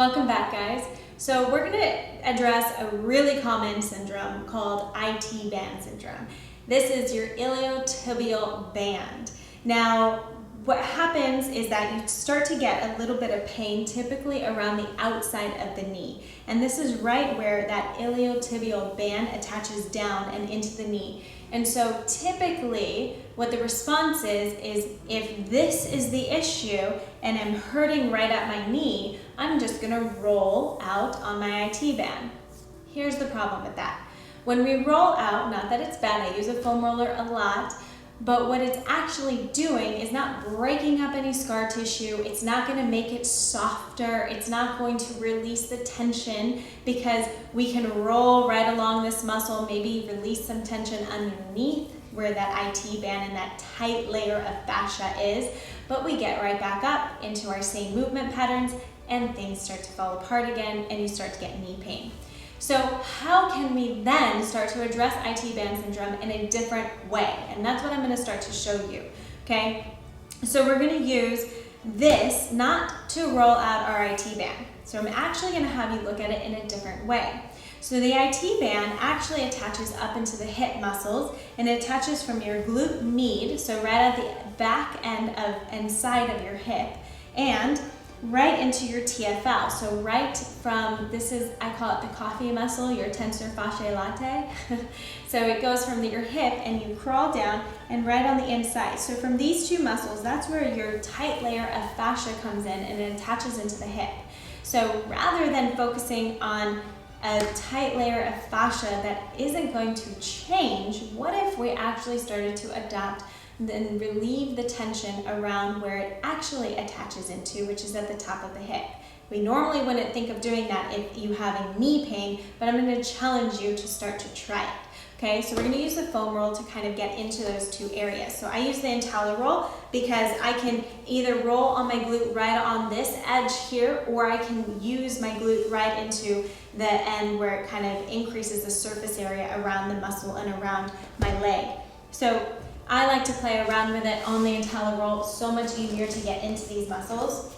Welcome back, guys. So we're going to address a really common syndrome called IT band syndrome. This is your iliotibial band. Now, what happens is that you start to get a little bit of pain, typically around the outside of the knee. And this is right where that iliotibial band attaches down and into the knee. And so typically what the response is if this is the issue and I'm hurting right at my knee, I'm just gonna roll out on my IT band. Here's the problem with that. When we roll out, not that it's bad, I use a foam roller a lot, but what it's actually doing is not breaking up any scar tissue. It's not going to make it softer. It's not going to release the tension because we can roll right along this muscle, maybe release some tension underneath where that IT band and that tight layer of fascia is, but we get right back up into our same movement patterns and things start to fall apart again and you start to get knee pain. So how can we then start to address IT band syndrome in a different way? And that's what I'm going to start to show you, okay? So we're going to use this not to roll out our IT band. So I'm actually going to have you look at it in a different way. So the IT band actually attaches up into the hip muscles and it attaches from your glute med, so right at the back end of and side of your hip, and right into your TFL. So right from, this is, I call it the coffee muscle, your tensor fasciae latae. So it goes from your hip and you crawl down and right on the inside. So from these two muscles, that's where your tight layer of fascia comes in and it attaches into the hip. So rather than focusing on a tight layer of fascia that isn't going to change, what if we actually started to adapt then relieve the tension around where it actually attaches into, which is at the top of the hip. We normally wouldn't think of doing that if you have a knee pain, but I'm going to challenge you to start to try it. Okay, so we're going to use the foam roll to kind of get into those two areas. So I use the IntelliRoll because I can either roll on my glute right on this edge here, or I can use my glute right into the end where it kind of increases the surface area around the muscle and around my leg. So I like to play around with it on the IntelliRoll, so much easier to get into these muscles.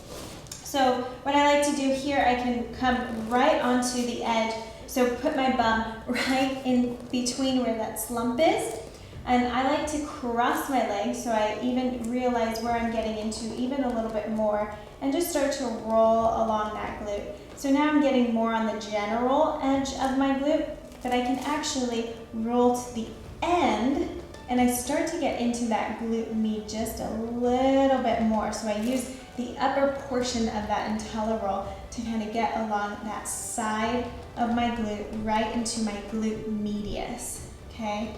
So what I like to do here, I can come right onto the edge, so put my bum right in between where that slump is, and I like to cross my legs so I even realize where I'm getting into even a little bit more, and just start to roll along that glute. So now I'm getting more on the general edge of my glute, but I can actually roll to the end and I start to get into that glute med just a little bit more. So I use the upper portion of that IntelliRoll to kind of get along that side of my glute, right into my glute medius, okay?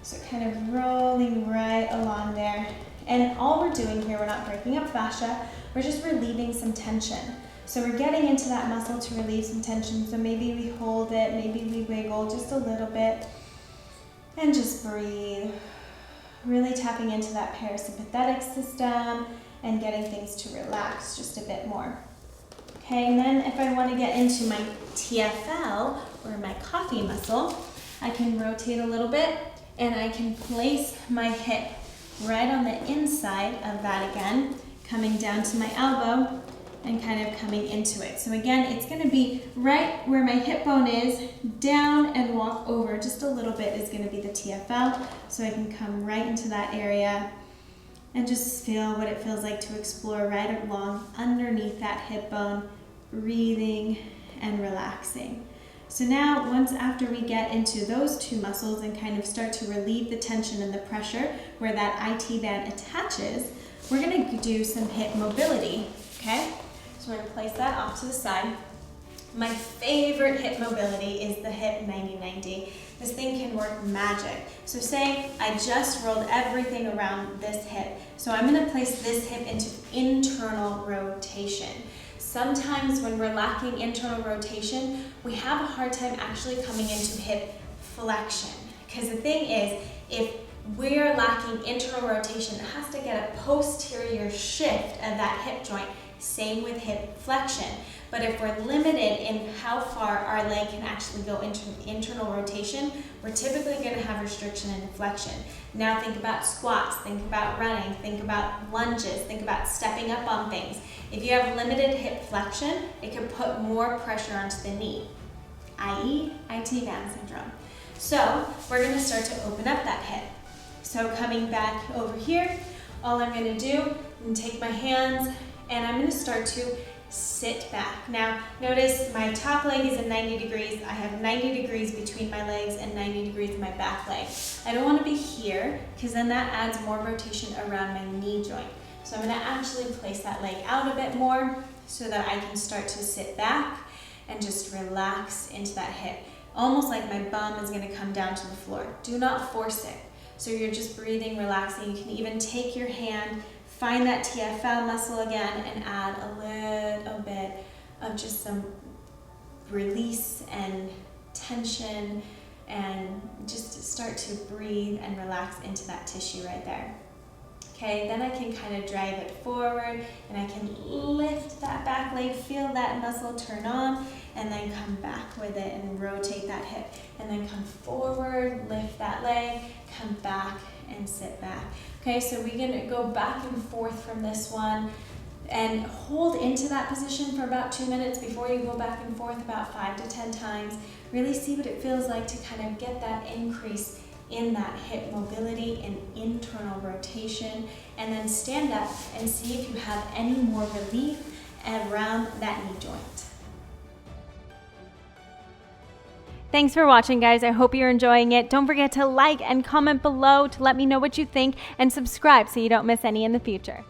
So kind of rolling right along there. And all we're doing here, we're not breaking up fascia, we're just relieving some tension. So we're getting into that muscle to relieve some tension. So maybe we hold it, maybe we wiggle just a little bit. And just breathe, really tapping into that parasympathetic system and getting things to relax just a bit more. Okay, and then if I want to get into my TFL, or my coffee muscle, I can rotate a little bit and I can place my hip right on the inside of that again, coming down to my elbow and kind of coming into it. So again, it's going to be right where my hip bone is, down and walk over just a little bit is going to be the TFL. So I can come right into that area and just feel what it feels like to explore right along underneath that hip bone, breathing and relaxing. So now, once after we get into those two muscles and kind of start to relieve the tension and the pressure where that IT band attaches, we're going to do some hip mobility, okay? So we're going to place that off to the side. My favorite hip mobility is the hip 90-90. This thing can work magic. So say I just rolled everything around this hip. So I'm going to place this hip into internal rotation. Sometimes when we're lacking internal rotation, we have a hard time actually coming into hip flexion. Because the thing is, if we're lacking internal rotation, it has to get a posterior shift of that hip joint. Same with hip flexion. But if we're limited in how far our leg can actually go into internal rotation, we're typically going to have restriction and flexion. Now think about squats, think about running, think about lunges, think about stepping up on things. If you have limited hip flexion, it could put more pressure onto the knee, i.e. IT band syndrome. So we're going to start to open up that hip. So coming back over here, all I'm going to do is take my hands and I'm going to start to sit back. Now notice my top leg is in 90 degrees. I have 90 degrees between my legs and 90 degrees in my back leg. I don't want to be here because then that adds more rotation around my knee joint. So I'm going to actually place that leg out a bit more so that I can start to sit back and just relax into that hip. Almost like my bum is going to come down to the floor. Do not force it. So you're just breathing, relaxing. You can even take your hand, find that TFL muscle again, and add a little bit of just some release and tension, and just start to breathe and relax into that tissue right there. Okay, then I can kind of drive it forward and I can lift that back leg, feel that muscle turn on, and then come back with it and rotate that hip. And then come forward, lift that leg, come back and sit back. Okay, so we're gonna go back and forth from this one and hold into that position for about 2 minutes before you go back and forth about 5 to 10 times. Really see what it feels like to kind of get that increase in that hip mobility and internal rotation, and then stand up and see if you have any more relief around that knee joint. Thanks for watching, guys. I hope you're enjoying it. Don't forget to like and comment below to let me know what you think, and subscribe so you don't miss any in the future.